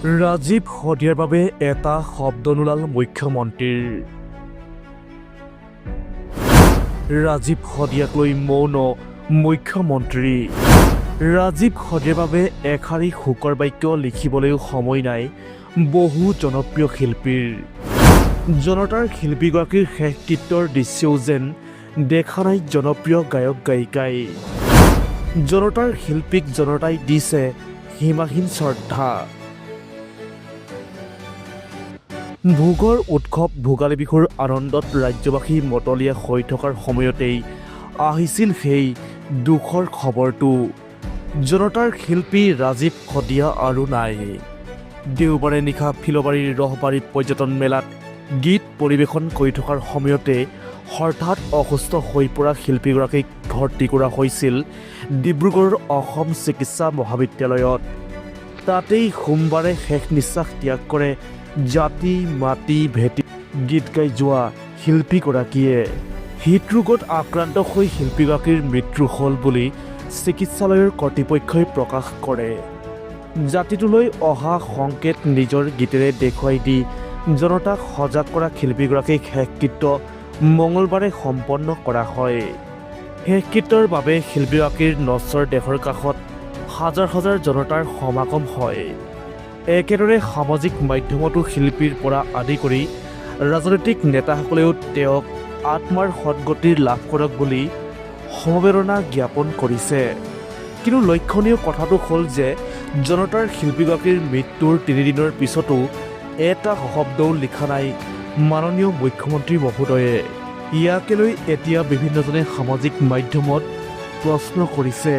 ৰাজীৱ সদিয়াৰ বাবে এটা শব্দ নোলাল মুখ্যমন্ত্ৰীৰ। ৰাজীৱ সদিয়াক লৈ মৌন মুখ্যমন্ত্ৰী। ৰাজীৱ সদিয়াৰ বাবে এষাৰি শোকৰ বাক্য লিখিবলৈও সময় নাই বহু জনপ্ৰিয় শিল্পীৰ। জনতাৰ শিল্পীগৰাকীৰ শেষকৃত্যৰ দৃশ্যও যেন দেখা নাই জনপ্ৰিয় গায়ক গায়িকাই। জনতাৰ শিল্পীক জনতাই দিছে সীমাহীন শ্ৰদ্ধা। ভোগৰ উৎসৱ ভোগালী বিহুৰ আনন্দত ৰাজ্যবাসী মতলীয়া হৈ থকাৰ সময়তেই আহিছিল সেই দুখৰ খবৰটো। জনতাৰ শিল্পী ৰাজীৱ সদিয়া আৰু নাই। দেওবাৰে নিশা ফিলবাৰীৰ ৰহবাৰী পৰ্যটন মেলাত গীত পৰিৱেশন কৰি থকাৰ সময়তে হঠাৎ অসুস্থ হৈ পৰা শিল্পীগৰাকীক ভৰ্তি কৰা হৈছিল ডিব্ৰুগড়ৰ অসম চিকিৎসা মহাবিদ্যালয়ত। তাতেই সোমবাৰে শেষ নিশ্বাস ত্যাগ কৰে জাতি মাটি ভেটি গীত গাই যোৱা শিল্পীগৰাকীয়ে। হৃদৰোগত আক্ৰান্ত হৈ শিল্পীগৰাকীৰ মৃত্যু হ'ল বুলি চিকিৎসালয়ৰ কৰ্তৃপক্ষই প্ৰকাশ কৰে। জাতিটোলৈ অহা সংকেত নিজৰ গীতেৰে দেখুৱাই দি জনতাক সজাগ কৰা শিল্পীগৰাকীক শেষকৃত্য মঙলবাৰে সম্পন্ন কৰা হয়। শেষকৃত্যৰ বাবে শিল্পীগৰাকীৰ নশ্বৰ দেহৰ কাষত হাজাৰ হাজাৰ জনতাৰ সমাগম হয়। একেদৰে সামাজিক মাধ্যমতো শিল্পীৰ পৰা আদি কৰি ৰাজনৈতিক নেতাসকলেও তেওঁক আত্মাৰ সদ্গতিৰ লাভ কৰক বুলি সমবেদনা জ্ঞাপন কৰিছে। কিন্তু লক্ষণীয় কথাটো হ'ল যে জনতাৰ শিল্পীগৰাকীৰ মৃত্যুৰ 3 দিনৰ পিছতো এটা শব্দও লিখা নাই মাননীয় মুখ্যমন্ত্ৰী মহোদয়ে। ইয়াকে লৈ এতিয়া বিভিন্নজনে সামাজিক মাধ্যমত প্ৰশ্ন কৰিছে।